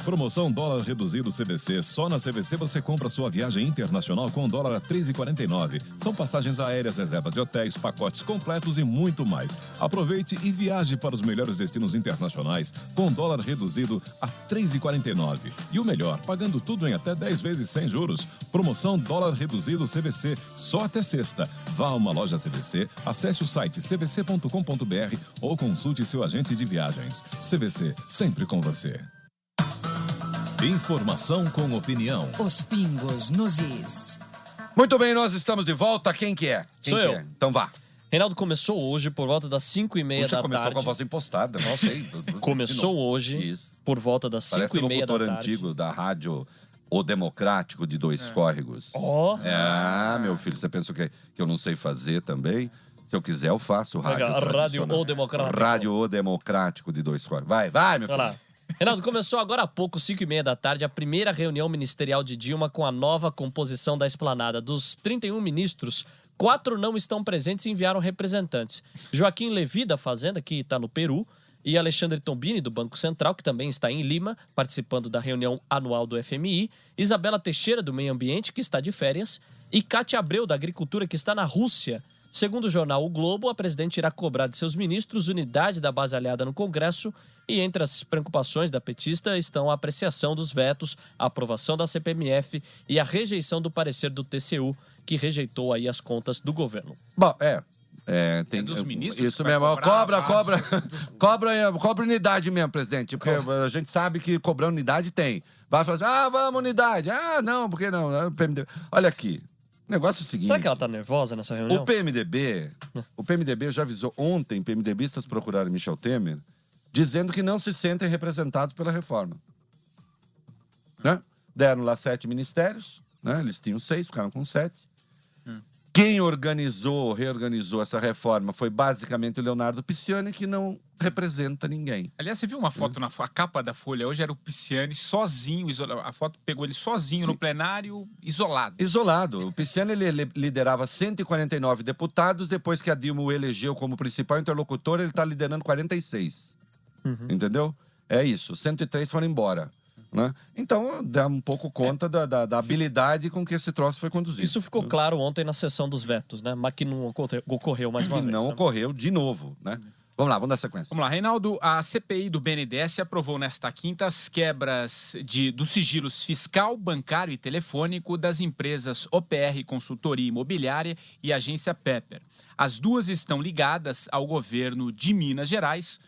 Promoção dólar reduzido CVC. Só na CVC você compra sua viagem internacional com dólar a 3,49. São passagens aéreas, reserva de hotéis, pacotes completos e muito mais. Aproveite e viaje para os melhores destinos internacionais com dólar reduzido a 3,49. E o melhor, pagando tudo em até 10 vezes sem juros. Promoção dólar reduzido CVC. Só até sexta. Vá a uma loja CVC, acesse o site cvc.com.br ou consulte seu agente de viagens. CVC, sempre com você. Informação com opinião. Os pingos nos is. Muito bem, nós estamos de volta. Quem que é? Quem Sou que eu. É? Então vá. Reinaldo, começou hoje por volta das 5h30 da Começou tarde. com a voz impostada. Nossa, aí. Começou hoje por volta das 5h30 da tarde. Parece o locutor antigo da rádio O Democrático de Dois Córregos. Ó. Meu filho, você pensa que eu não sei fazer também? Se eu quiser, eu faço rádio Rádio tradicional. O Democrático. Rádio O Democrático de Dois Córregos. Vai, meu filho. Vai lá. Reinaldo, começou agora há pouco, 5h30 da tarde, a primeira reunião ministerial de Dilma com a nova composição da esplanada. Dos 31 ministros, 4 não estão presentes e enviaram representantes. Joaquim Levy, da Fazenda, que está no Peru, e Alexandre Tombini, do Banco Central, que também está em Lima, participando da reunião anual do FMI, Isabela Teixeira, do Meio Ambiente, que está de férias, e Cátia Abreu, da Agricultura, que está na Rússia. Segundo o jornal O Globo, a presidente irá cobrar de seus ministros unidade da base aliada no Congresso e entre as preocupações da petista estão a apreciação dos vetos, a aprovação da CPMF e a rejeição do parecer do TCU, que rejeitou aí as contas do governo. Bom, tem dos ministros isso que vai mesmo. Cobra unidade mesmo, presidente. Porque a gente sabe que cobrar unidade tem. Vai falar assim, vamos unidade. Não, por que não? Olha aqui. O negócio é o seguinte... Será que ela tá nervosa nessa reunião? O PMDB já avisou ontem, PMDBistas procuraram Michel Temer, dizendo que não se sentem representados pela reforma. Né? Deram lá 7 ministérios, né? Eles tinham 6, ficaram com 7. Quem reorganizou essa reforma foi basicamente o Leonardo Pisciani, que não representa ninguém. Aliás, você viu uma foto a capa da Folha hoje? Era o Pisciani sozinho, a foto pegou ele sozinho no plenário, isolado. Isolado. O Pisciani ele liderava 149 deputados, depois que a Dilma o elegeu como principal interlocutor, ele está liderando 46. Entendeu? É isso. 103 foram embora. Né? Então, dá um pouco conta da habilidade com que esse troço foi conduzido. Isso ficou claro ontem na sessão dos vetos, né? Mas que não ocorreu mais uma vez. Não ocorreu de novo, né? Vamos lá, vamos dar sequência. Vamos lá, Reinaldo. A CPI do BNDES aprovou nesta quinta as quebras dos sigilos fiscal, bancário e telefônico das empresas OPR Consultoria Imobiliária e Agência Pepper. As duas estão ligadas ao governo de Minas Gerais,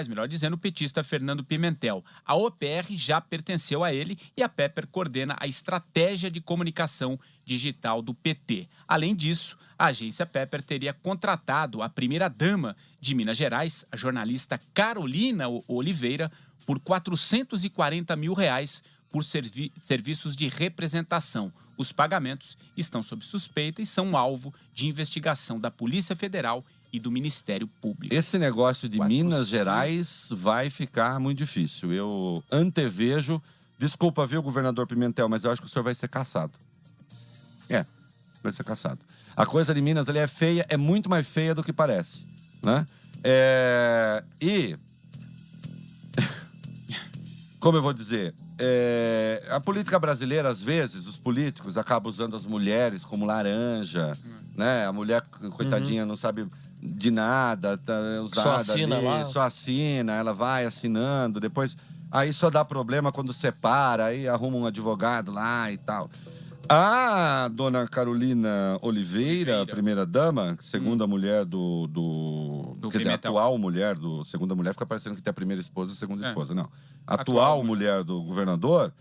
melhor dizendo, o petista Fernando Pimentel. A OPR já pertenceu a ele e a Pepper coordena a estratégia de comunicação digital do PT. Além disso, a agência Pepper teria contratado a primeira-dama de Minas Gerais, a jornalista Carolina Oliveira, por R$440 mil por serviços de representação. Os pagamentos estão sob suspeita e são alvo de investigação da Polícia Federal e do Ministério Público. Esse negócio de Minas Gerais vai ficar muito difícil. Eu antevejo... Desculpa, viu, governador Pimentel, mas eu acho que o senhor vai ser cassado. Vai ser cassado. A coisa de Minas ali é feia, é muito mais feia do que parece, né? Como eu vou dizer... a política brasileira, às vezes, os políticos acabam usando as mulheres como laranja, né? A mulher, coitadinha, não sabe de nada, tá usada só assina ali, lá. só assina, ela vai assinando, depois... Aí só dá problema quando separa, aí arruma um advogado lá e tal. A dona Carolina Oliveira, primeira-dama, segunda mulher quer dizer, a atual mulher do... Segunda mulher fica parecendo que tem a primeira esposa e a segunda esposa, não. A atual mulher do governador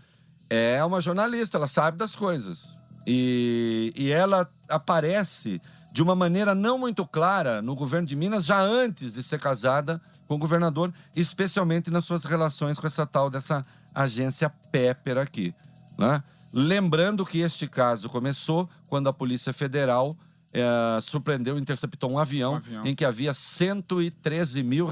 é uma jornalista, ela sabe das coisas. E ela aparece de uma maneira não muito clara no governo de Minas, já antes de ser casada com o governador, especialmente nas suas relações com essa tal dessa agência Pepper aqui, né? Lembrando que este caso começou quando a Polícia Federal surpreendeu, interceptou um avião em que havia R$113 mil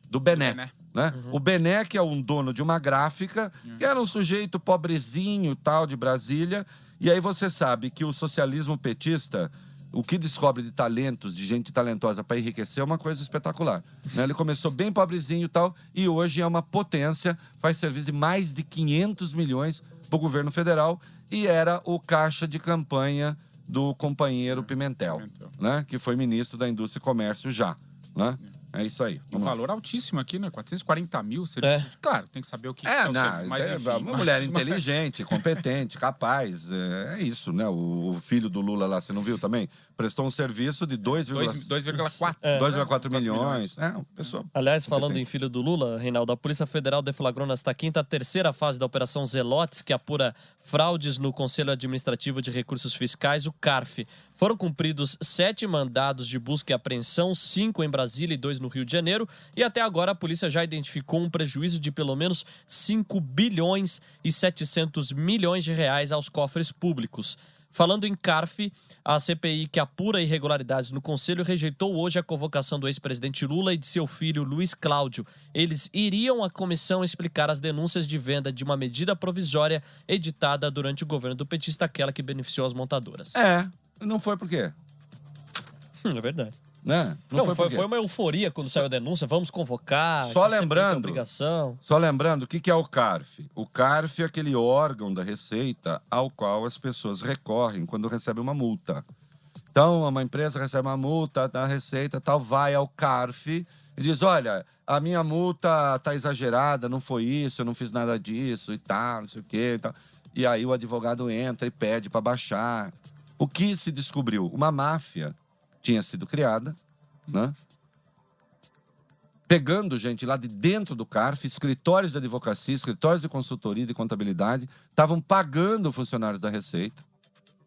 do Bené. Né? O Bené, que é um dono de uma gráfica, que era um sujeito pobrezinho tal de Brasília. E aí você sabe que o socialismo petista o que descobre de talentos, de gente talentosa para enriquecer é uma coisa espetacular. Né? Ele começou bem pobrezinho e tal, e hoje é uma potência, faz serviço de mais de 500 milhões para o governo federal, e era o caixa de campanha do companheiro Pimentel, né? Que foi ministro da Indústria e Comércio já. Né? É isso aí. Um valor altíssimo aqui, né? 440 mil. Serviço. Claro, tem que saber o que é. Uma mulher inteligente, competente, capaz. É isso, né? O filho do Lula lá, você não viu também? Prestou um serviço de 2,4 milhões. É, uma pessoa. Aliás, falando em filho do Lula, Reinaldo, a Polícia Federal deflagrou nesta quinta a terceira fase da Operação Zelotes, que apura fraudes no Conselho Administrativo de Recursos Fiscais, o CARF. Foram cumpridos 7 mandados de busca e apreensão, 5 em Brasília e 2 no Rio de Janeiro. E até agora a polícia já identificou um prejuízo de pelo menos 5 bilhões e 700 milhões de reais aos cofres públicos. Falando em CARF, a CPI que apura irregularidades no Conselho rejeitou hoje a convocação do ex-presidente Lula e de seu filho Luiz Cláudio. Eles iriam à comissão explicar as denúncias de venda de uma medida provisória editada durante o governo do petista, aquela que beneficiou as montadoras. Não foi por quê? É verdade. Né? Foi uma euforia quando saiu a denúncia. Vamos convocar. Só lembrando, obrigação. o que é o CARF? O CARF é aquele órgão da Receita ao qual as pessoas recorrem quando recebem uma multa. Então, uma empresa recebe uma multa da Receita, tal, vai ao CARF e diz, olha, a minha multa tá exagerada, não foi isso, eu não fiz nada disso e tal, não sei o quê. E tal. E aí o advogado entra e pede para baixar. O que se descobriu? Uma máfia tinha sido criada, né? Pegando gente lá de dentro do CARF, escritórios de advocacia, escritórios de consultoria, de contabilidade, estavam pagando funcionários da Receita,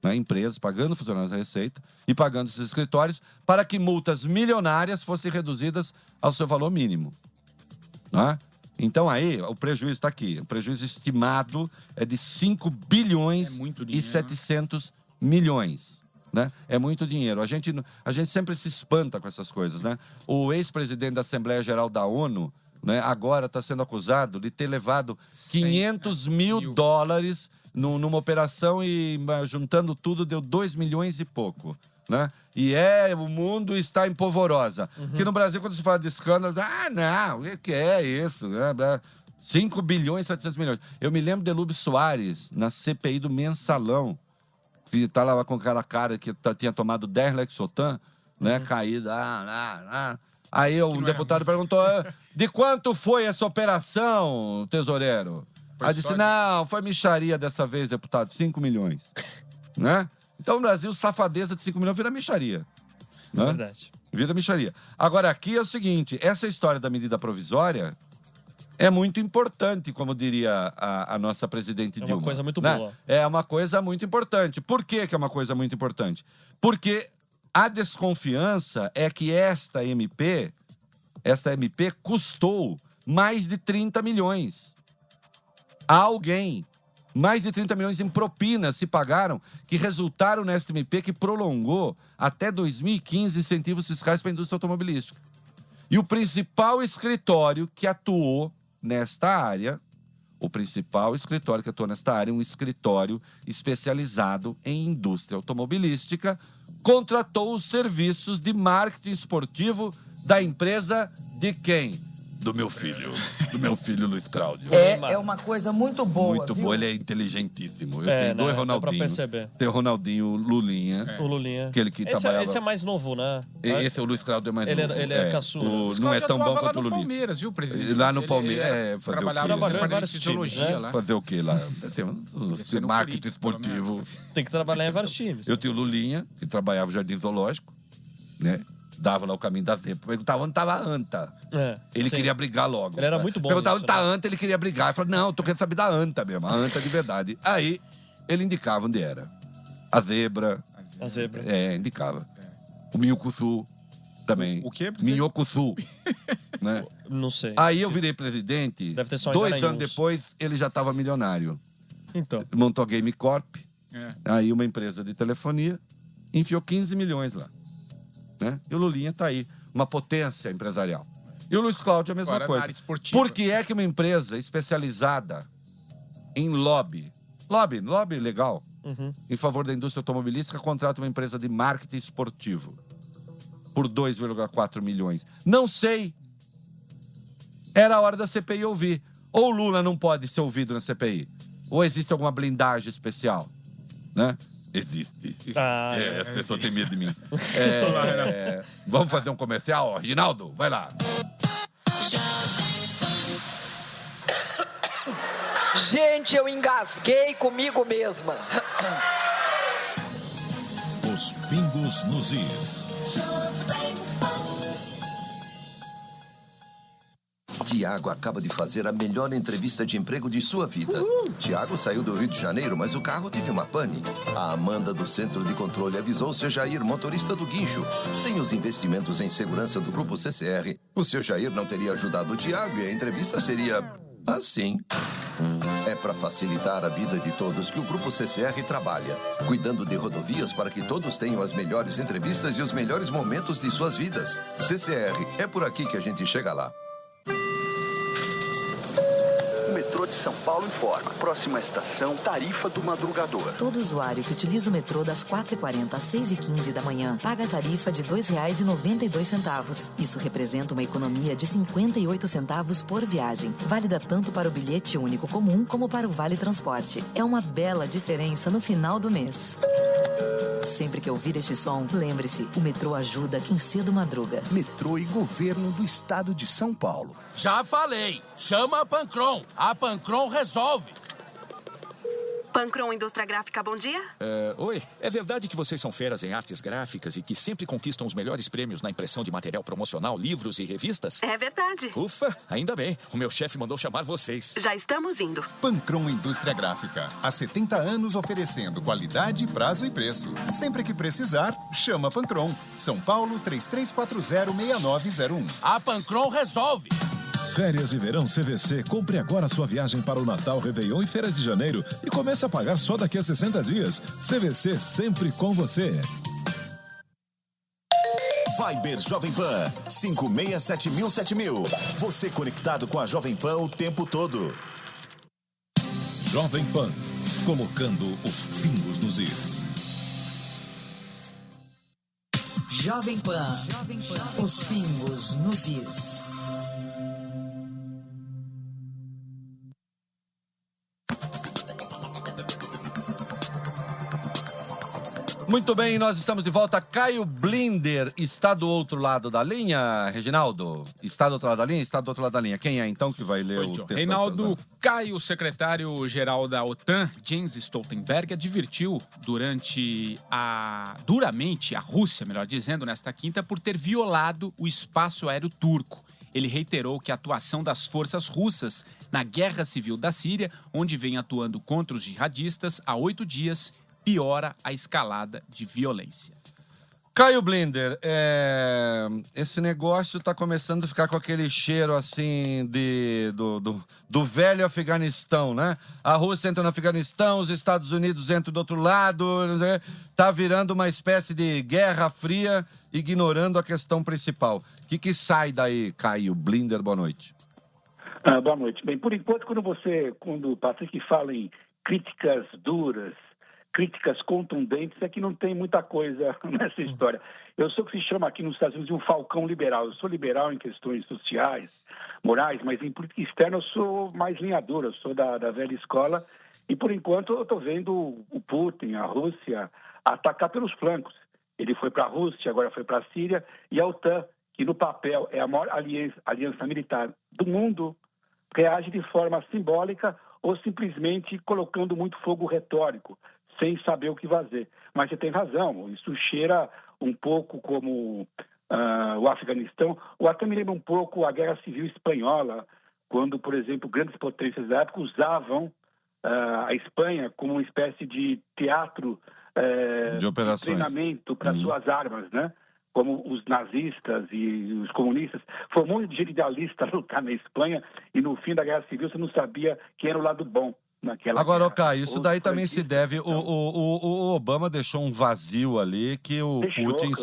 né? Empresas pagando funcionários da Receita e pagando esses escritórios para que multas milionárias fossem reduzidas ao seu valor mínimo. Né? Então aí, o prejuízo está aqui. O prejuízo estimado é de 5 bilhões e 700 milhões. Né? É muito dinheiro. A gente sempre se espanta com essas coisas, né? O ex-presidente da Assembleia Geral da ONU, né, agora está sendo acusado de ter levado 500 mil dólares numa operação e juntando tudo deu 2 milhões e pouco. Né? E o mundo está em polvorosa. Porque no Brasil, quando se fala de escândalo, não, o que é isso? 5 bilhões e 700 milhões. Eu me lembro de Lube Soares, na CPI do Mensalão, que tá lá com aquela cara que tinha tomado 10 Lexotan, né, caído. Aí o deputado perguntou, de quanto foi essa operação, tesoureiro? Aí disse, não, foi mixaria dessa vez, deputado, 5 milhões. Né? Então, no Brasil, safadeza de 5 milhões vira mixaria. Né? Verdade. Vira mixaria. Agora, aqui é o seguinte, essa história da medida provisória é muito importante, como diria a nossa presidente Dilma. É uma coisa muito né? boa. É uma coisa muito importante. Por que é uma coisa muito importante? Porque a desconfiança é que esta MP custou mais de 30 milhões a alguém. Mais de 30 milhões em propinas se pagaram, que resultaram nesta MP que prolongou até 2015 incentivos fiscais para a indústria automobilística. E o principal escritório que atuou nesta área, um escritório especializado em indústria automobilística, contratou os serviços de marketing esportivo da empresa de quem? Do meu filho Luiz Cláudio. É uma coisa muito boa. Muito boa, ele é inteligentíssimo. Eu tenho dois Ronaldinhos. Tem o Ronaldinho Lulinha. O Lulinha. Aquele que trabalhava... Esse é mais novo, né? Esse é o Luiz Cláudio, é mais novo. Ele é caçula. Não é tão bom quanto o Lulinha. Lá no Palmeiras, viu, presidente? Lá no Palmeiras, fazer o quê? Trabalhou em vários times, né? Lá. Fazer o quê lá? Tem marketing esportivo. Tem que trabalhar em vários times. Eu tenho o Lulinha, que trabalhava no Jardim Zoológico, né? Dava lá o caminho da zebra. Perguntava onde estava a anta. Ele queria brigar logo. Ele era muito bom. Perguntava onde está a anta, ele queria brigar. Ele falou, não, tô querendo saber da anta mesmo, a anta de verdade. Aí, ele indicava onde era. A zebra. A zebra. Indicava. O Minhocuçu também. O quê? Minhocuçu. Né? Não sei. Aí eu virei presidente. Deve ter só 2 anos depois, ele já estava milionário. Então. Montou a Game Corp. Aí uma empresa de telefonia. Enfiou 15 milhões lá. Né? E o Lulinha tá aí, uma potência empresarial. E o Luiz Cláudio é a mesma coisa. Por que é que uma empresa especializada em lobby legal, em favor da indústria automobilística, contrata uma empresa de marketing esportivo por 2,4 milhões. Não sei. Era a hora da CPI ouvir. Ou o Lula não pode ser ouvido na CPI, ou existe alguma blindagem especial, né? Existe. As pessoas têm medo de mim. Vamos fazer um comercial? Reginaldo, vai lá. Gente, eu engasguei comigo mesma. Os pingos nos is. Tiago acaba de fazer a melhor entrevista de emprego de sua vida. Tiago saiu do Rio de Janeiro, mas o carro teve uma pane. A Amanda do Centro de Controle avisou o seu Jair, motorista do guincho. Sem os investimentos em segurança do Grupo CCR, o seu Jair não teria ajudado o Tiago e a entrevista seria assim. É para facilitar a vida de todos que o Grupo CCR trabalha, cuidando de rodovias para que todos tenham as melhores entrevistas e os melhores momentos de suas vidas. CCR, é por aqui que a gente chega lá. O metrô de São Paulo informa. Próxima estação, tarifa do madrugador. Todo usuário que utiliza o metrô das 4h40 às 6h15 da manhã paga a tarifa de R$ 2,92. Isso representa uma economia de 58 centavos por viagem. Válida tanto para o bilhete único comum como para o Vale Transporte. É uma bela diferença no final do mês. Sempre que ouvir este som, lembre-se, o metrô ajuda quem cedo madruga. Metrô e Governo do Estado de São Paulo. Já falei, chama a Pancron. A Pancron resolve. Pancron Indústria Gráfica, bom dia. Oi, é verdade que vocês são feras em artes gráficas e que sempre conquistam os melhores prêmios na impressão de material promocional, livros e revistas? É verdade. Ufa, ainda bem. O meu chefe mandou chamar vocês. Já estamos indo. Pancron Indústria Gráfica. Há 70 anos oferecendo qualidade, prazo e preço. Sempre que precisar, chama Pancron. São Paulo, 3340-6901. A Pancron resolve. Férias de verão CVC. Compre agora sua viagem para o Natal, Réveillon e Feiras de Janeiro e comece a pagar só daqui a 60 dias. CVC sempre com você. Viber Jovem Pan 567070. Você conectado com a Jovem Pan o tempo todo. Jovem Pan, colocando os pingos nos is. Jovem Pan, os pingos nos is. Muito bem, nós estamos de volta. Caio Blinder está do outro lado da linha, Reginaldo? Está do outro lado da linha? Está do outro lado da linha. Quem é, então, que vai ler o texto? Reinaldo, Caio, o secretário-geral da OTAN, Jens Stoltenberg, advertiu duramente duramente a Rússia, melhor dizendo, nesta quinta, por ter violado o espaço aéreo turco. Ele reiterou que a atuação das forças russas na guerra civil da Síria, onde vem atuando contra os jihadistas há 8 dias, piora a escalada de violência. Caio Blinder, esse negócio está começando a ficar com aquele cheiro assim do velho Afeganistão, né? A Rússia entra no Afeganistão, os Estados Unidos entram do outro lado, né? Tá virando uma espécie de guerra fria, ignorando a questão principal. O que sai daí, Caio Blinder? Boa noite. Boa noite. Bem, por enquanto, quando o Patrick fala em críticas duras, críticas contundentes, é que não tem muita coisa nessa história. Eu sou o que se chama aqui nos Estados Unidos de um falcão liberal. Eu sou liberal em questões sociais, morais, mas em política externa eu sou mais linha dura, eu sou da velha escola. E, por enquanto, eu estou vendo o Putin, a Rússia, atacar pelos flancos. Ele foi para a Rússia, agora foi para a Síria, e a OTAN, que no papel é a maior aliança militar do mundo, reage de forma simbólica ou simplesmente colocando muito fogo retórico, sem saber o que fazer. Mas você tem razão, isso cheira um pouco como o Afeganistão, ou até me lembra um pouco a Guerra Civil Espanhola, quando, por exemplo, grandes potências da época usavam a Espanha como uma espécie de teatro de treinamento para suas armas, né? Como os nazistas e os comunistas. Foi um monte de gente idealista lutar na Espanha e no fim da Guerra Civil você não sabia quem era o lado bom. Agora, Caio, isso daí também se deve... O Obama deixou um vazio ali que o Putin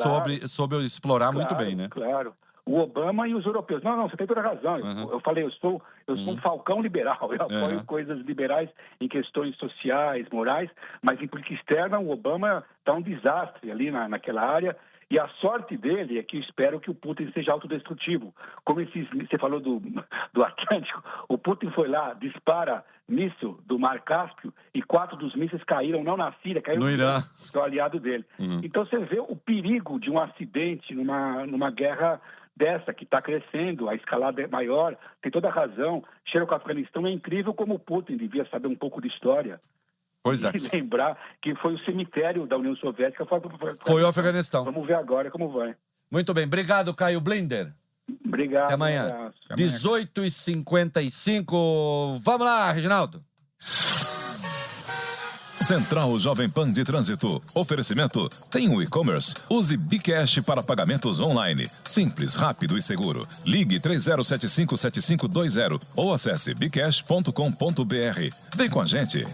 soube explorar muito bem, né? Claro. O o Obama e os europeus. Não, você tem toda a razão. Eu falei, eu sou um falcão liberal. Eu apoio coisas liberais em questões sociais, morais, mas em política externa o Obama está um desastre ali naquela área. E a sorte dele é que eu espero que o Putin seja autodestrutivo. Como você falou do Atlântico, o Putin foi lá, dispara míssil do Mar Cáspio e 4 dos mísseis caíram, não na Síria, caíram no Irã, que é o aliado dele. Então você vê o perigo de um acidente numa guerra dessa, que está crescendo, a escalada é maior, tem toda a razão. Cheiro com o Afeganistão, é incrível como o Putin devia saber um pouco de história. Pois é. E lembrar que foi o cemitério da União Soviética. Foi o Afeganistão. Vamos ver agora como vai. Muito bem. Obrigado, Caio Blinder. Obrigado. Até amanhã. 18h55. Vamos lá, Reginaldo. Central Jovem Pan de Trânsito. Oferecimento. Tem um e-commerce? Use Bcash para pagamentos online. Simples, rápido e seguro. Ligue 30757520 ou acesse bcash.com.br. Vem com a gente.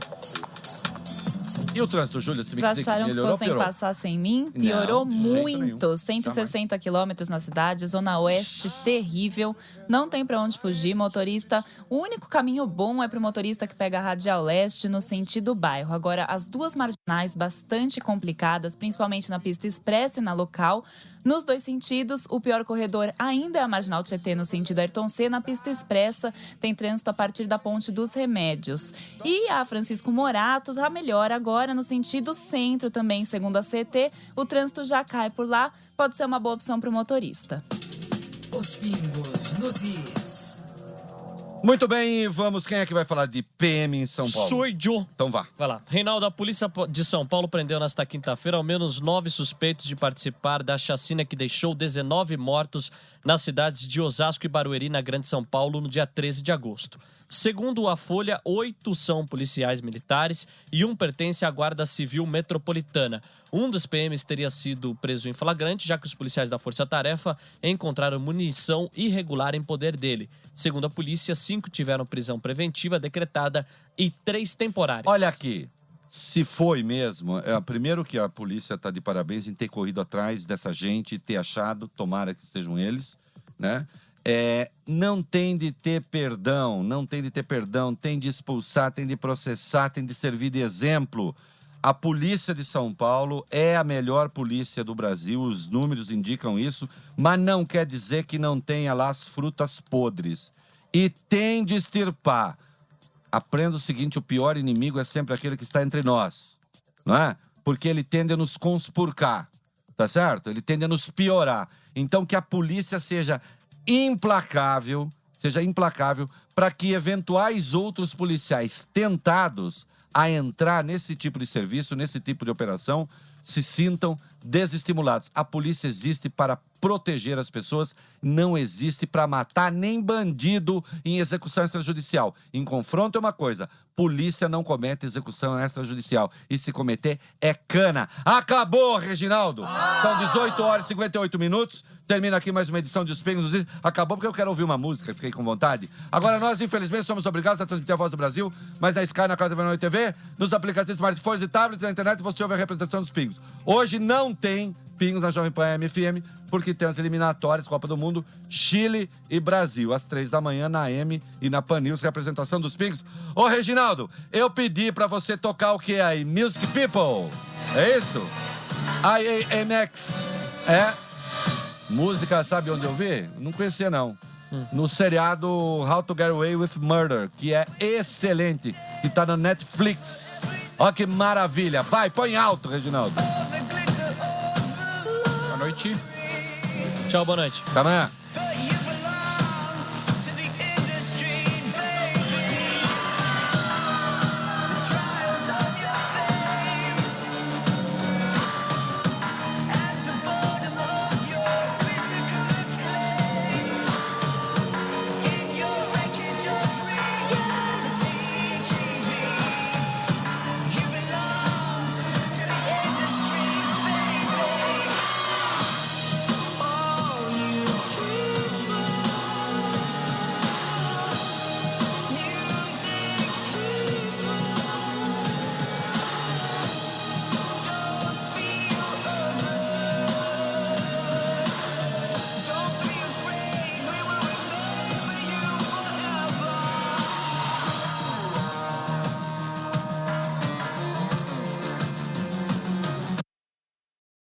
E o trânsito, Júlia? Vocês acharam que fossem passar sem mim? Piorou muito. 160 quilômetros na cidade, zona oeste terrível. Não tem pra onde fugir, motorista. O único caminho bom é pro motorista que pega a Radial Leste no sentido bairro. Agora, as duas marginais bastante complicadas, principalmente na pista expressa e na local. Nos dois sentidos, o pior corredor ainda é a Marginal Tietê no sentido Ayrton C. Na pista expressa, tem trânsito a partir da Ponte dos Remédios. E a Francisco Morato tá melhor agora no sentido centro também, segundo a CT. O trânsito já cai por lá, pode ser uma boa opção para o motorista. Os pingos nos is. Muito bem, vamos. Quem é que vai falar de PM em São Paulo? Sou eu. Então vá. Vai lá. Reinaldo, a polícia de São Paulo prendeu nesta quinta-feira ao menos 9 suspeitos de participar da chacina que deixou 19 mortos nas cidades de Osasco e Barueri, na Grande São Paulo, no dia 13 de agosto. Segundo a Folha, 8 são policiais militares e 1 pertence à Guarda Civil Metropolitana. Um dos PMs teria sido preso em flagrante, já que os policiais da Força Tarefa encontraram munição irregular em poder dele. Segundo a polícia, 5 tiveram prisão preventiva decretada e 3 temporárias. Olha aqui, se foi mesmo, primeiro que a polícia está de parabéns em ter corrido atrás dessa gente e ter achado, tomara que sejam eles, né? Não tem de ter perdão, tem de expulsar, tem de processar, tem de servir de exemplo. A polícia de São Paulo é a melhor polícia do Brasil, os números indicam isso, mas não quer dizer que não tenha lá as frutas podres. E tem de extirpar. Aprenda o seguinte, o pior inimigo é sempre aquele que está entre nós, não é? Porque ele tende a nos conspurcar, tá certo? Ele tende a nos piorar. Então que a polícia seja implacável para que eventuais outros policiais tentados a entrar nesse tipo de serviço, nesse tipo de operação, se sintam desestimulados. A polícia existe para proteger as pessoas, não existe para matar nem bandido em execução extrajudicial. Em confronto é uma coisa, polícia não comete execução extrajudicial. E se cometer, é cana. Acabou, Reginaldo! São 18 horas e 58 minutos. Termina aqui mais uma edição de Os Pingos. Acabou porque eu quero ouvir uma música, fiquei com vontade. Agora nós, infelizmente, somos obrigados a transmitir a Voz do Brasil, mas na Sky, na Casa da TV, nos aplicativos smartphones e tablets, na internet, você ouve a representação dos Pingos. Hoje não tem Pingos na Jovem Pan FM, porque tem as eliminatórias, Copa do Mundo, Chile e Brasil, às 3 da manhã na AM e na Pan News, representação dos Pingos. Ô, Reginaldo, eu pedi pra você tocar o que aí? Music People, é isso? IAMX, música, sabe onde eu vi? Não conhecia, não. No seriado How to Get Away with Murder, que é excelente, que tá na Netflix. Ó que maravilha. Vai, põe alto, Reginaldo. Boa noite. Tchau, boa noite. Até amanhã.